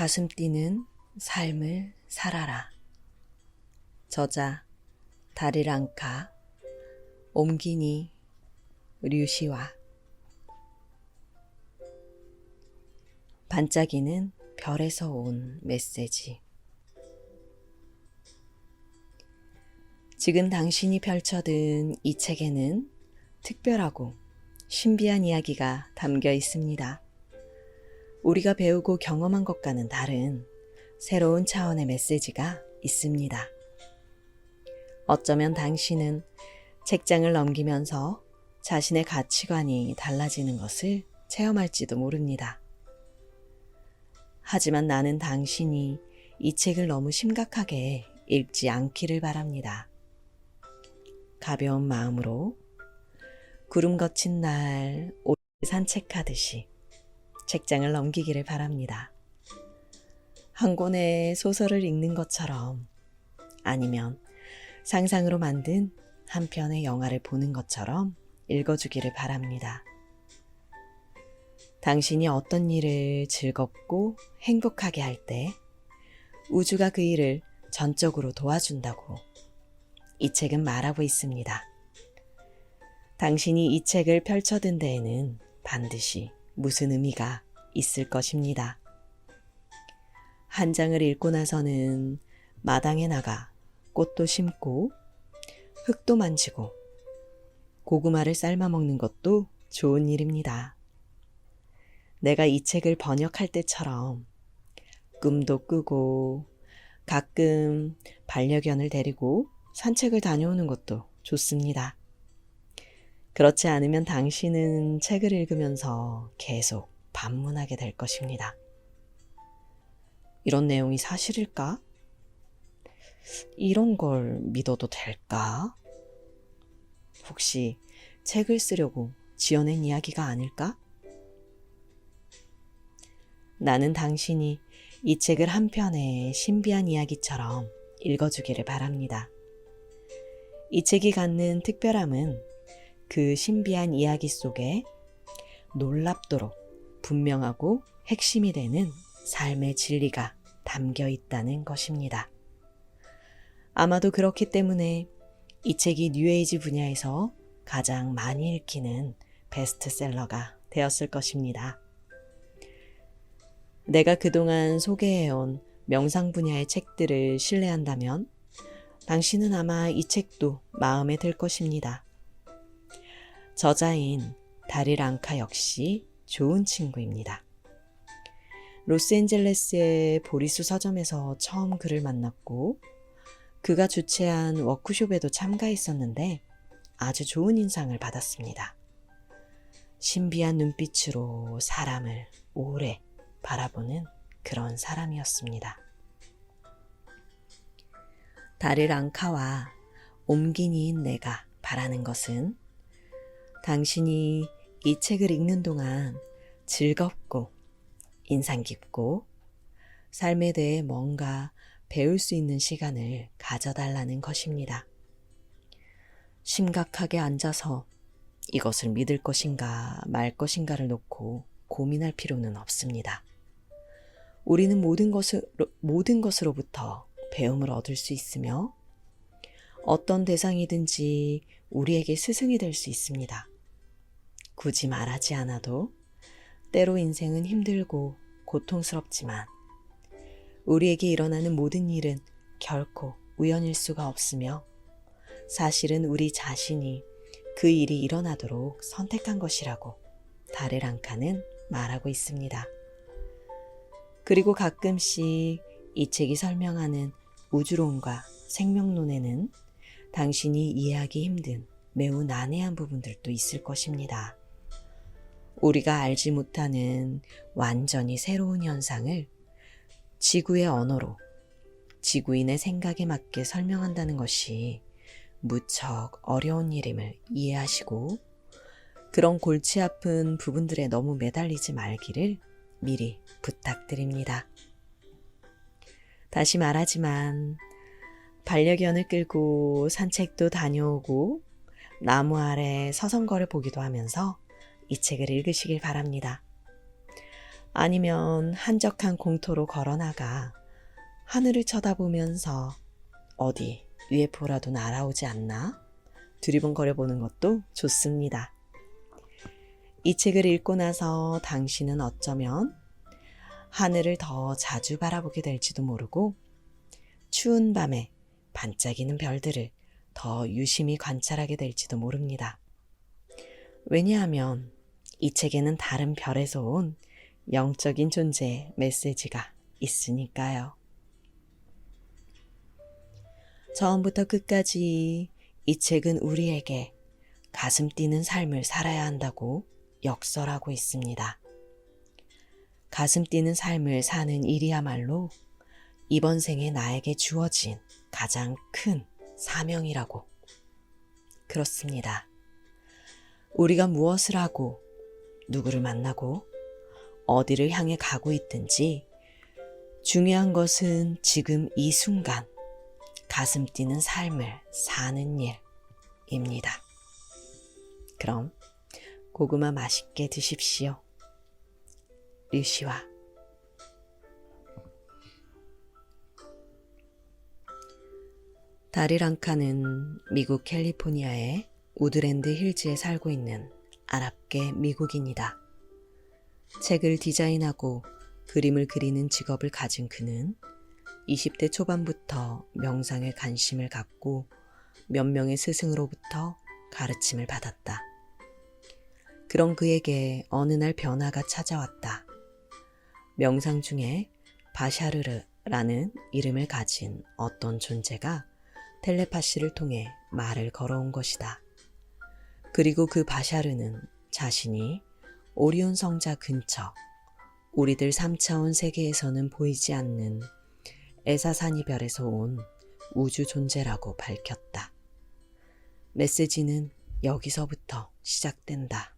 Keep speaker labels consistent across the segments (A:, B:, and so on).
A: 가슴 뛰는 삶을 살아라. 저자 다리랑카 옴기니 류시와. 반짝이는 별에서 온 메시지. 지금 당신이 펼쳐든 이 책에는 특별하고 신비한 이야기가 담겨 있습니다. 우리가 배우고 경험한 것과는 다른 새로운 차원의 메시지가 있습니다. 어쩌면 당신은 책장을 넘기면서 자신의 가치관이 달라지는 것을 체험할지도 모릅니다. 하지만 나는 당신이 이 책을 너무 심각하게 읽지 않기를 바랍니다. 가벼운 마음으로 구름 거친 날 오래 산책하듯이 책장을 넘기기를 바랍니다. 한 권의 소설을 읽는 것처럼, 아니면 상상으로 만든 한 편의 영화를 보는 것처럼 읽어주기를 바랍니다. 당신이 어떤 일을 즐겁고 행복하게 할 때 우주가 그 일을 전적으로 도와준다고 이 책은 말하고 있습니다. 당신이 이 책을 펼쳐든 데에는 반드시 무슨 의미가 있을 것입니다. 한 장을 읽고 나서는 마당에 나가 꽃도 심고 흙도 만지고 고구마를 삶아 먹는 것도 좋은 일입니다. 내가 이 책을 번역할 때처럼 꿈도 꾸고 가끔 반려견을 데리고 산책을 다녀오는 것도 좋습니다. 그렇지 않으면 당신은 책을 읽으면서 계속 반문하게 될 것입니다. 이런 내용이 사실일까? 이런 걸 믿어도 될까? 혹시 책을 쓰려고 지어낸 이야기가 아닐까? 나는 당신이 이 책을 한 편의 신비한 이야기처럼 읽어주기를 바랍니다. 이 책이 갖는 특별함은 그 신비한 이야기 속에 놀랍도록 분명하고 핵심이 되는 삶의 진리가 담겨 있다는 것입니다. 아마도 그렇기 때문에 이 책이 뉴에이지 분야에서 가장 많이 읽히는 베스트셀러가 되었을 것입니다. 내가 그동안 소개해온 명상 분야의 책들을 신뢰한다면 당신은 아마 이 책도 마음에 들 것입니다. 저자인 다리랑카 역시 좋은 친구입니다. 로스앤젤레스의 보리수 서점에서 처음 그를 만났고 그가 주최한 워크숍에도 참가했었는데 아주 좋은 인상을 받았습니다. 신비한 눈빛으로 사람을 오래 바라보는 그런 사람이었습니다. 다리랑카와 옴기니인 내가 바라는 것은 당신이 이 책을 읽는 동안 즐겁고 인상 깊고 삶에 대해 뭔가 배울 수 있는 시간을 가져달라는 것입니다. 심각하게 앉아서 이것을 믿을 것인가 말 것인가를 놓고 고민할 필요는 없습니다. 우리는 모든 것으로부터 배움을 얻을 수 있으며 어떤 대상이든지 우리에게 스승이 될 수 있습니다. 굳이 말하지 않아도 때로 인생은 힘들고 고통스럽지만 우리에게 일어나는 모든 일은 결코 우연일 수가 없으며 사실은 우리 자신이 그 일이 일어나도록 선택한 것이라고 다리랑카는 말하고 있습니다. 그리고 가끔씩 이 책이 설명하는 우주론과 생명론에는 당신이 이해하기 힘든 매우 난해한 부분들도 있을 것입니다. 우리가 알지 못하는 완전히 새로운 현상을 지구의 언어로 지구인의 생각에 맞게 설명한다는 것이 무척 어려운 일임을 이해하시고 그런 골치 아픈 부분들에 너무 매달리지 말기를 미리 부탁드립니다. 다시 말하지만 반려견을 끌고 산책도 다녀오고 나무 아래 서성거려 보기도 하면서 이 책을 읽으시길 바랍니다. 아니면 한적한 공터로 걸어나가 하늘을 쳐다보면서 어디 UFO라도 날아오지 않나? 두리번거려 보는 것도 좋습니다. 이 책을 읽고 나서 당신은 어쩌면 하늘을 더 자주 바라보게 될지도 모르고 추운 밤에 반짝이는 별들을 더 유심히 관찰하게 될지도 모릅니다. 왜냐하면 이 책에는 다른 별에서 온 영적인 존재의 메시지가 있으니까요. 처음부터 끝까지 이 책은 우리에게 가슴 뛰는 삶을 살아야 한다고 역설하고 있습니다. 가슴 뛰는 삶을 사는 일이야말로 이번 생에 나에게 주어진 가장 큰 사명이라고. 그렇습니다. 우리가 무엇을 하고 누구를 만나고 어디를 향해 가고 있든지 중요한 것은 지금 이 순간 가슴 뛰는 삶을 사는 일입니다. 그럼 고구마 맛있게 드십시오. 류시와 다리랑카는 미국 캘리포니아의 우드랜드 힐즈에 살고 있는 아랍계 미국인이다. 책을 디자인하고 그림을 그리는 직업을 가진 그는 20대 초반부터 명상에 관심을 갖고 몇 명의 스승으로부터 가르침을 받았다. 그런 그에게 어느 날 변화가 찾아왔다. 명상 중에 바샤르르라는 이름을 가진 어떤 존재가 텔레파시를 통해 말을 걸어온 것이다. 그리고 그 바샤르는 자신이 오리온 성자 근처, 우리들 3차원 세계에서는 보이지 않는 에사사니별에서 온 우주 존재라고 밝혔다. 메시지는 여기서부터 시작된다.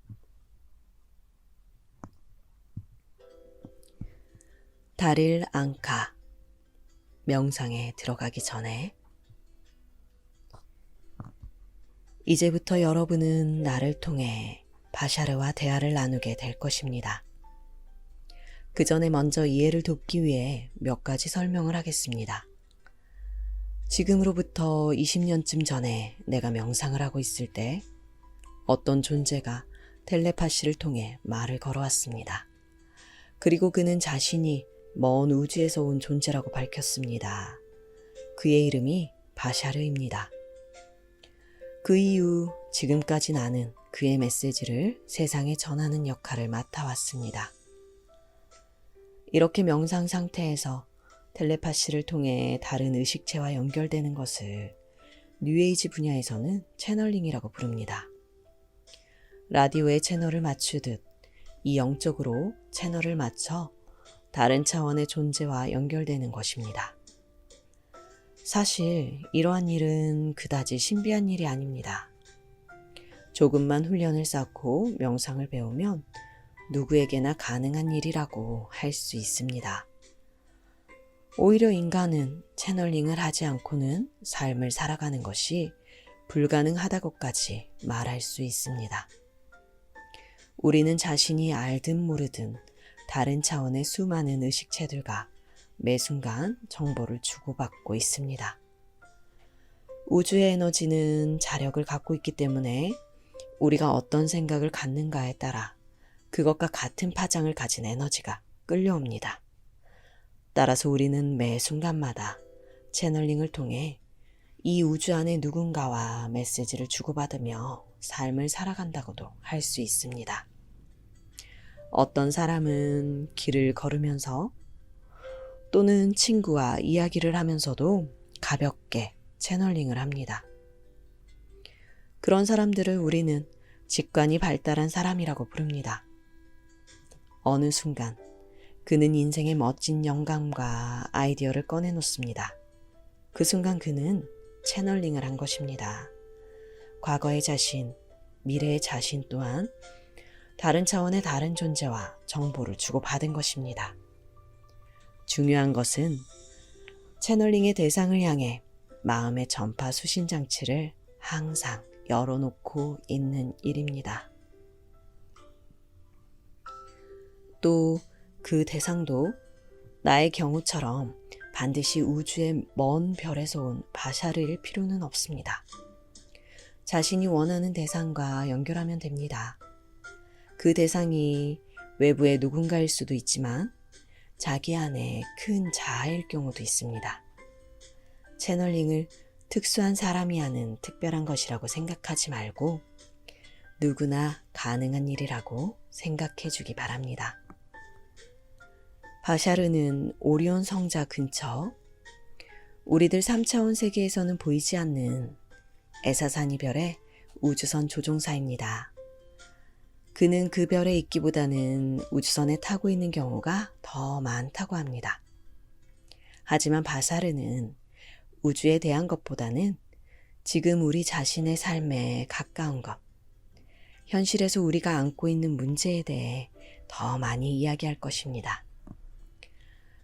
A: 다릴 앙카, 명상에 들어가기 전에 이제부터 여러분은 나를 통해 바샤르와 대화를 나누게 될 것입니다. 그 전에 먼저 이해를 돕기 위해 몇 가지 설명을 하겠습니다. 지금으로부터 20년쯤 전에 내가 명상을 하고 있을 때 어떤 존재가 텔레파시를 통해 말을 걸어왔습니다. 그리고 그는 자신이 먼 우주에서 온 존재라고 밝혔습니다. 그의 이름이 바샤르입니다. 그 이후 지금까지 나는 그의 메시지를 세상에 전하는 역할을 맡아왔습니다. 이렇게 명상 상태에서 텔레파시를 통해 다른 의식체와 연결되는 것을 뉴에이지 분야에서는 채널링이라고 부릅니다. 라디오에 채널을 맞추듯 이 영적으로 채널을 맞춰 다른 차원의 존재와 연결되는 것입니다. 사실 이러한 일은 그다지 신비한 일이 아닙니다. 조금만 훈련을 쌓고 명상을 배우면 누구에게나 가능한 일이라고 할 수 있습니다. 오히려 인간은 채널링을 하지 않고는 삶을 살아가는 것이 불가능하다고까지 말할 수 있습니다. 우리는 자신이 알든 모르든 다른 차원의 수많은 의식체들과 매 순간 정보를 주고받고 있습니다. 우주의 에너지는 자력을 갖고 있기 때문에 우리가 어떤 생각을 갖는가에 따라 그것과 같은 파장을 가진 에너지가 끌려옵니다. 따라서 우리는 매 순간마다 채널링을 통해 이 우주 안의 누군가와 메시지를 주고받으며 삶을 살아간다고도 할 수 있습니다. 어떤 사람은 길을 걸으면서 또는 친구와 이야기를 하면서도 가볍게 채널링을 합니다. 그런 사람들을 우리는 직관이 발달한 사람이라고 부릅니다. 어느 순간 그는 인생의 멋진 영감과 아이디어를 꺼내놓습니다. 그 순간 그는 채널링을 한 것입니다. 과거의 자신, 미래의 자신 또한 다른 차원의 다른 존재와 정보를 주고받은 것입니다. 중요한 것은 채널링의 대상을 향해 마음의 전파 수신 장치를 항상 열어놓고 있는 일입니다. 또 그 대상도 나의 경우처럼 반드시 우주의 먼 별에서 온 바샤르일 필요는 없습니다. 자신이 원하는 대상과 연결하면 됩니다. 그 대상이 외부의 누군가일 수도 있지만 자기 안에 큰 자아일 경우도 있습니다. 채널링을 특수한 사람이 하는 특별한 것이라고 생각하지 말고 누구나 가능한 일이라고 생각해 주기 바랍니다. 바샤르는 오리온 성자 근처, 우리들 3차원 세계에서는 보이지 않는 에사사니 별의 우주선 조종사입니다. 그는 그 별에 있기보다는 우주선에 타고 있는 경우가 더 많다고 합니다. 하지만 바샤르는 우주에 대한 것보다는 지금 우리 자신의 삶에 가까운 것, 현실에서 우리가 안고 있는 문제에 대해 더 많이 이야기할 것입니다.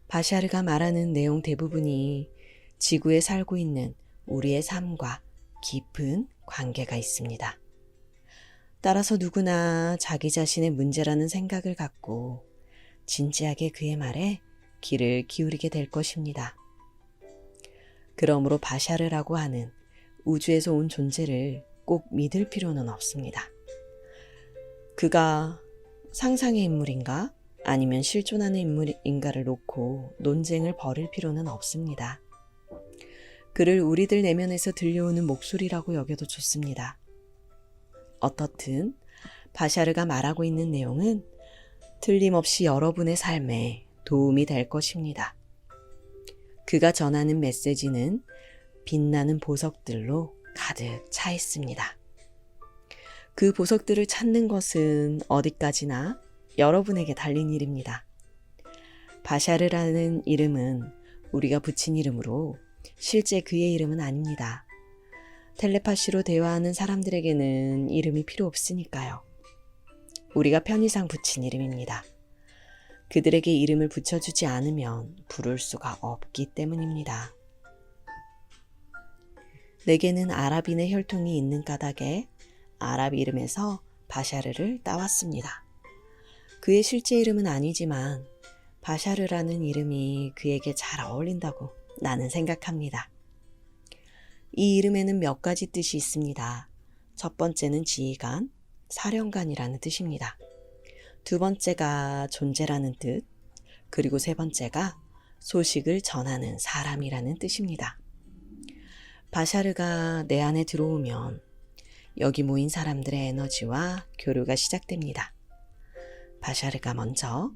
A: 바샤르가 말하는 내용 대부분이 지구에 살고 있는 우리의 삶과 깊은 관계가 있습니다. 따라서 누구나 자기 자신의 문제라는 생각을 갖고 진지하게 그의 말에 귀를 기울이게 될 것입니다. 그러므로 바샤르라고 하는 우주에서 온 존재를 꼭 믿을 필요는 없습니다. 그가 상상의 인물인가 아니면 실존하는 인물인가를 놓고 논쟁을 벌일 필요는 없습니다. 그를 우리들 내면에서 들려오는 목소리라고 여겨도 좋습니다. 어떻든 바샤르가 말하고 있는 내용은 틀림없이 여러분의 삶에 도움이 될 것입니다. 그가 전하는 메시지는 빛나는 보석들로 가득 차 있습니다. 그 보석들을 찾는 것은 어디까지나 여러분에게 달린 일입니다. 바샤르라는 이름은 우리가 붙인 이름으로 실제 그의 이름은 아닙니다. 텔레파시로 대화하는 사람들에게는 이름이 필요 없으니까요. 우리가 편의상 붙인 이름입니다. 그들에게 이름을 붙여주지 않으면 부를 수가 없기 때문입니다. 내게는 아랍인의 혈통이 있는 까닭에 아랍 이름에서 바샤르를 따왔습니다. 그의 실제 이름은 아니지만 바샤르라는 이름이 그에게 잘 어울린다고 나는 생각합니다. 이 이름에는 몇 가지 뜻이 있습니다. 첫 번째는 지휘관, 사령관이라는 뜻입니다. 두 번째가 존재라는 뜻, 그리고 세 번째가 소식을 전하는 사람이라는 뜻입니다. 바샤르가 내 안에 들어오면 여기 모인 사람들의 에너지와 교류가 시작됩니다. 바샤르가 먼저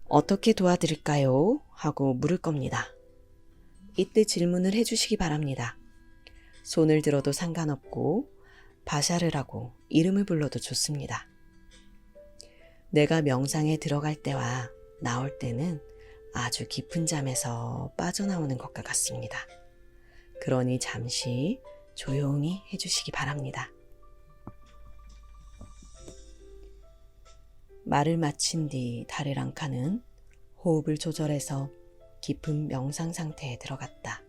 A: 어떻게 도와드릴까요? 하고 물을 겁니다. 이때 질문을 해주시기 바랍니다. 손을 들어도 상관없고 바샤르라고 이름을 불러도 좋습니다. 내가 명상에 들어갈 때와 나올 때는 아주 깊은 잠에서 빠져나오는 것과 같습니다. 그러니 잠시 조용히 해주시기 바랍니다. 말을 마친 뒤 다리랑카는 호흡을 조절해서 깊은 명상 상태에 들어갔다.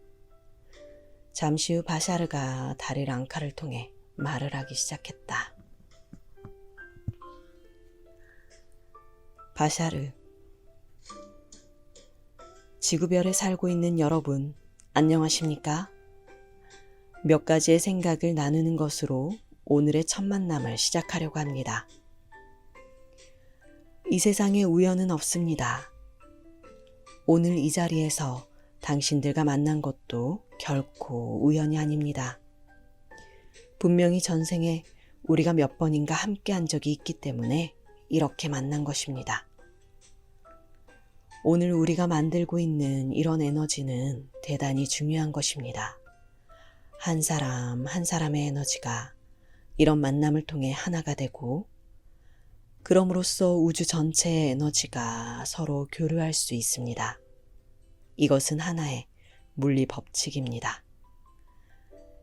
A: 잠시 후 바샤르가 다리랑카를 통해 말을 하기 시작했다. 바샤르, 지구별에 살고 있는 여러분, 안녕하십니까? 몇 가지의 생각을 나누는 것으로 오늘의 첫 만남을 시작하려고 합니다. 이 세상에 우연은 없습니다. 오늘 이 자리에서 당신들과 만난 것도 결코 우연이 아닙니다. 분명히 전생에 우리가 몇 번인가 함께 한 적이 있기 때문에 이렇게 만난 것입니다. 오늘 우리가 만들고 있는 이런 에너지는 대단히 중요한 것입니다. 한 사람 한 사람의 에너지가 이런 만남을 통해 하나가 되고 그럼으로써 우주 전체의 에너지가 서로 교류할 수 있습니다. 이것은 하나의 물리 법칙입니다.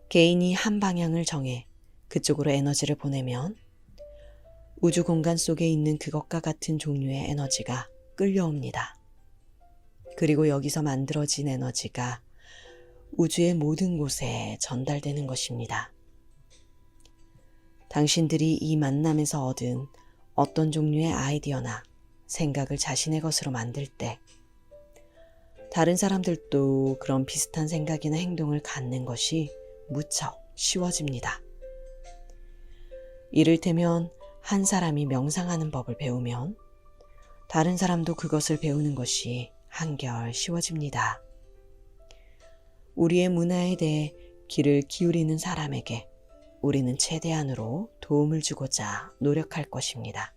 A: 개인이 한 방향을 정해 그쪽으로 에너지를 보내면 우주 공간 속에 있는 그것과 같은 종류의 에너지가 끌려옵니다. 그리고 여기서 만들어진 에너지가 우주의 모든 곳에 전달되는 것입니다. 당신들이 이 만남에서 얻은 어떤 종류의 아이디어나 생각을 자신의 것으로 만들 때 다른 사람들도 그런 비슷한 생각이나 행동을 갖는 것이 무척 쉬워집니다. 이를테면 한 사람이 명상하는 법을 배우면 다른 사람도 그것을 배우는 것이 한결 쉬워집니다. 우리의 문화에 대해 귀를 기울이는 사람에게 우리는 최대한으로 도움을 주고자 노력할 것입니다.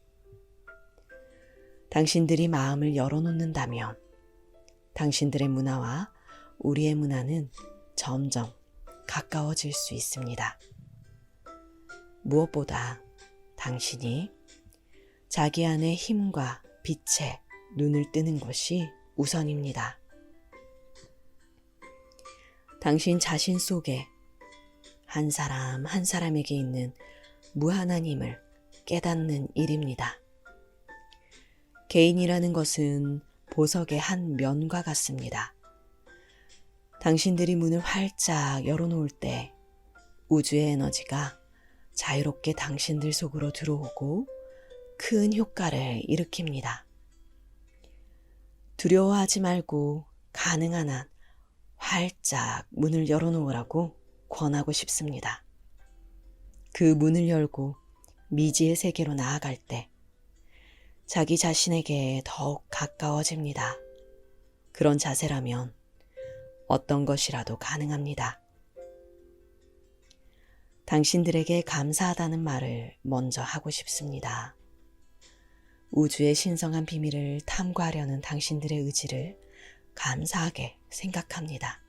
A: 당신들이 마음을 열어놓는다면 당신들의 문화와 우리의 문화는 점점 가까워질 수 있습니다. 무엇보다 당신이 자기 안의 힘과 빛에 눈을 뜨는 것이 우선입니다. 당신 자신 속에 한 사람 한 사람에게 있는 무한한 힘을 깨닫는 일입니다. 개인이라는 것은 보석의 한 면과 같습니다. 당신들이 문을 활짝 열어놓을 때 우주의 에너지가 자유롭게 당신들 속으로 들어오고 큰 효과를 일으킵니다. 두려워하지 말고 가능한 한 활짝 문을 열어놓으라고 권하고 싶습니다. 그 문을 열고 미지의 세계로 나아갈 때 자기 자신에게 더욱 가까워집니다. 그런 자세라면 어떤 것이라도 가능합니다. 당신들에게 감사하다는 말을 먼저 하고 싶습니다. 우주의 신성한 비밀을 탐구하려는 당신들의 의지를 감사하게 생각합니다.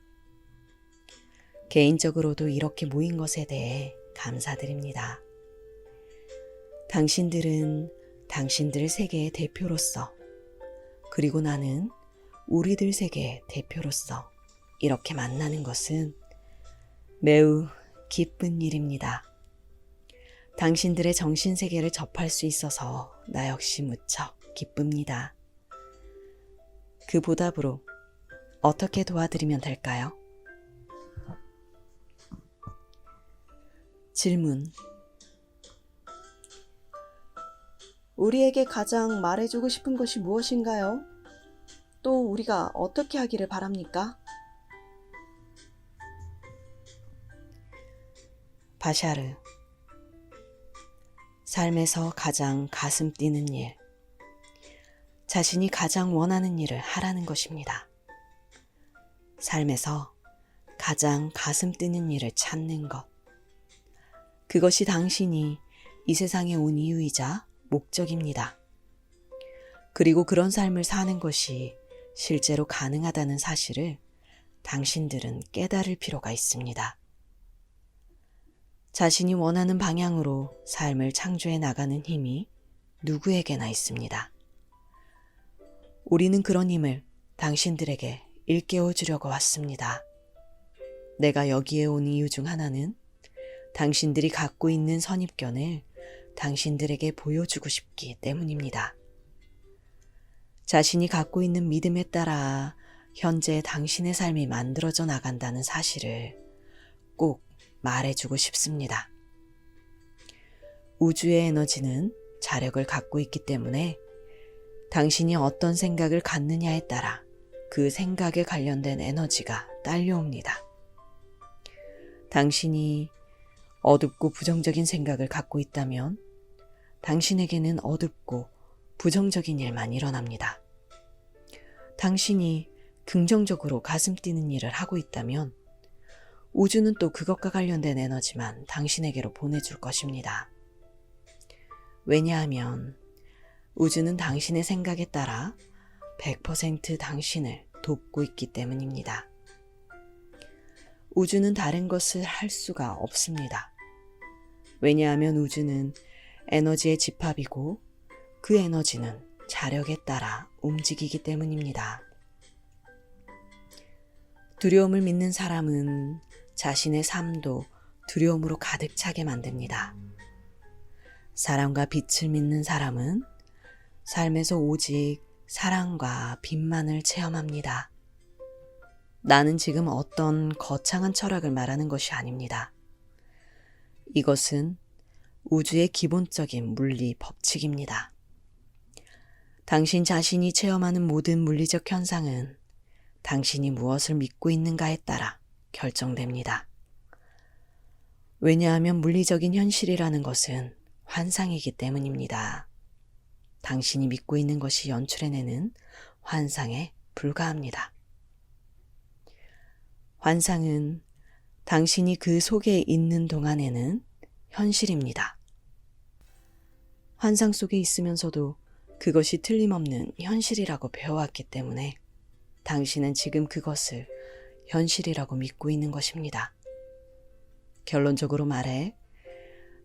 A: 개인적으로도 이렇게 모인 것에 대해 감사드립니다. 당신들은 당신들 세계의 대표로서, 그리고 나는 우리들 세계의 대표로서 이렇게 만나는 것은 매우 기쁜 일입니다. 당신들의 정신세계를 접할 수 있어서 나 역시 무척 기쁩니다. 그 보답으로 어떻게 도와드리면 될까요? 질문. 우리에게 가장 말해주고 싶은 것이 무엇인가요? 또 우리가 어떻게 하기를 바랍니까? 바샤르. 삶에서 가장 가슴 뛰는 일, 자신이 가장 원하는 일을 하라는 것입니다. 삶에서 가장 가슴 뛰는 일을 찾는 것, 그것이 당신이 이 세상에 온 이유이자 목적입니다. 그리고 그런 삶을 사는 것이 실제로 가능하다는 사실을 당신들은 깨달을 필요가 있습니다. 자신이 원하는 방향으로 삶을 창조해 나가는 힘이 누구에게나 있습니다. 우리는 그런 힘을 당신들에게 일깨워 주려고 왔습니다. 내가 여기에 온 이유 중 하나는 당신들이 갖고 있는 선입견을 당신들에게 보여주고 싶기 때문입니다. 자신이 갖고 있는 믿음에 따라 현재 당신의 삶이 만들어져 나간다는 사실을 꼭 말해주고 싶습니다. 우주의 에너지는 자력을 갖고 있기 때문에 당신이 어떤 생각을 갖느냐에 따라 그 생각에 관련된 에너지가 딸려옵니다. 당신이 어둡고 부정적인 생각을 갖고 있다면 당신에게는 어둡고 부정적인 일만 일어납니다. 당신이 긍정적으로 가슴 뛰는 일을 하고 있다면 우주는 또 그것과 관련된 에너지만 당신에게로 보내줄 것입니다. 왜냐하면 우주는 당신의 생각에 따라 100% 당신을 돕고 있기 때문입니다. 우주는 다른 것을 할 수가 없습니다. 왜냐하면 우주는 에너지의 집합이고 그 에너지는 자력에 따라 움직이기 때문입니다. 두려움을 믿는 사람은 자신의 삶도 두려움으로 가득 차게 만듭니다. 사랑과 빛을 믿는 사람은 삶에서 오직 사랑과 빛만을 체험합니다. 나는 지금 어떤 거창한 철학을 말하는 것이 아닙니다. 이것은 우주의 기본적인 물리 법칙입니다. 당신 자신이 체험하는 모든 물리적 현상은 당신이 무엇을 믿고 있는가에 따라 결정됩니다. 왜냐하면 물리적인 현실이라는 것은 환상이기 때문입니다. 당신이 믿고 있는 것이 연출해내는 환상에 불과합니다. 환상은 당신이 그 속에 있는 동안에는 현실입니다. 환상 속에 있으면서도 그것이 틀림없는 현실이라고 배워왔기 때문에 당신은 지금 그것을 현실이라고 믿고 있는 것입니다. 결론적으로 말해,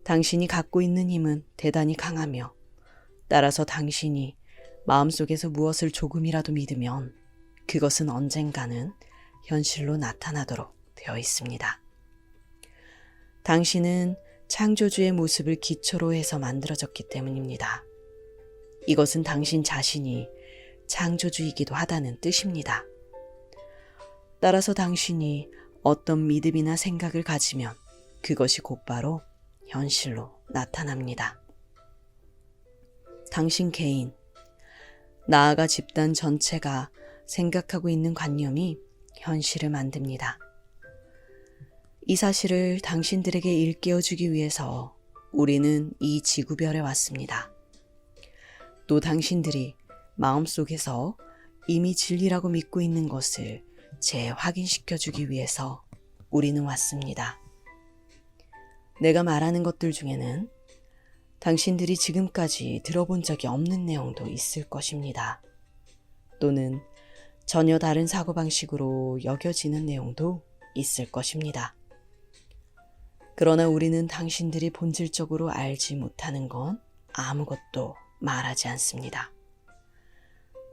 A: 당신이 갖고 있는 힘은 대단히 강하며 따라서 당신이 마음속에서 무엇을 조금이라도 믿으면 그것은 언젠가는 현실로 나타나도록 되어 있습니다. 당신은 창조주의 모습을 기초로 해서 만들어졌기 때문입니다. 이것은 당신 자신이 창조주이기도 하다는 뜻입니다. 따라서 당신이 어떤 믿음이나 생각을 가지면 그것이 곧바로 현실로 나타납니다. 당신 개인, 나아가 집단 전체가 생각하고 있는 관념이 현실을 만듭니다. 이 사실을 당신들에게 일깨워주기 위해서 우리는 이 지구별에 왔습니다. 또 당신들이 마음속에서 이미 진리라고 믿고 있는 것을 재확인시켜주기 위해서 우리는 왔습니다. 내가 말하는 것들 중에는 당신들이 지금까지 들어본 적이 없는 내용도 있을 것입니다. 또는 전혀 다른 사고방식으로 여겨지는 내용도 있을 것입니다. 그러나 우리는 당신들이 본질적으로 알지 못하는 건 아무것도 말하지 않습니다.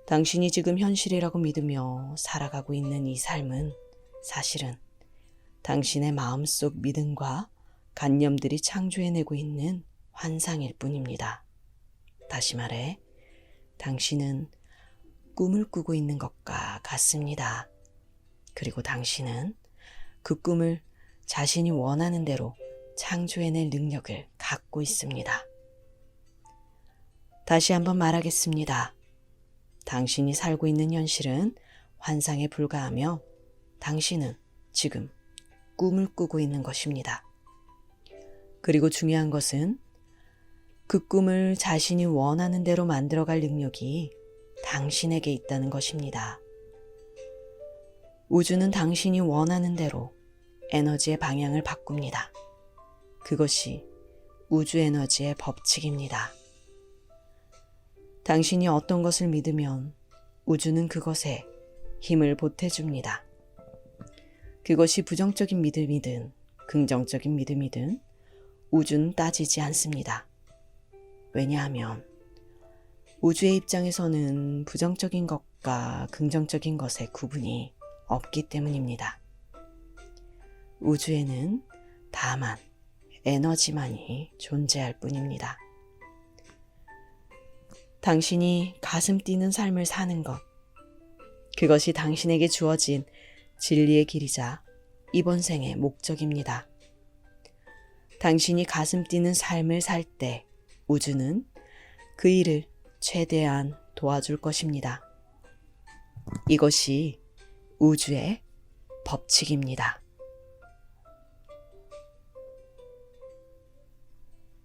A: 당신이 지금 현실이라고 믿으며 살아가고 있는 이 삶은 사실은 당신의 마음속 믿음과 관념들이 창조해내고 있는 환상일 뿐입니다. 다시 말해, 당신은 꿈을 꾸고 있는 것과 같습니다. 그리고 당신은 그 꿈을 자신이 원하는 대로 창조해낼 능력을 갖고 있습니다. 다시 한번 말하겠습니다. 당신이 살고 있는 현실은 환상에 불과하며 당신은 지금 꿈을 꾸고 있는 것입니다. 그리고 중요한 것은 그 꿈을 자신이 원하는 대로 만들어갈 능력이 당신에게 있다는 것입니다. 우주는 당신이 원하는 대로 에너지의 방향을 바꿉니다. 그것이 우주 에너지의 법칙입니다. 당신이 어떤 것을 믿으면 우주는 그것에 힘을 보태줍니다. 그것이 부정적인 믿음이든 긍정적인 믿음이든 우주는 따지지 않습니다. 왜냐하면 우주의 입장에서는 부정적인 것과 긍정적인 것의 구분이 없기 때문입니다. 우주에는 다만 에너지만이 존재할 뿐입니다. 당신이 가슴 뛰는 삶을 사는 것, 그것이 당신에게 주어진 진리의 길이자 이번 생의 목적입니다. 당신이 가슴 뛰는 삶을 살 때 우주는 그 일을 최대한 도와줄 것입니다. 이것이 우주의 법칙입니다.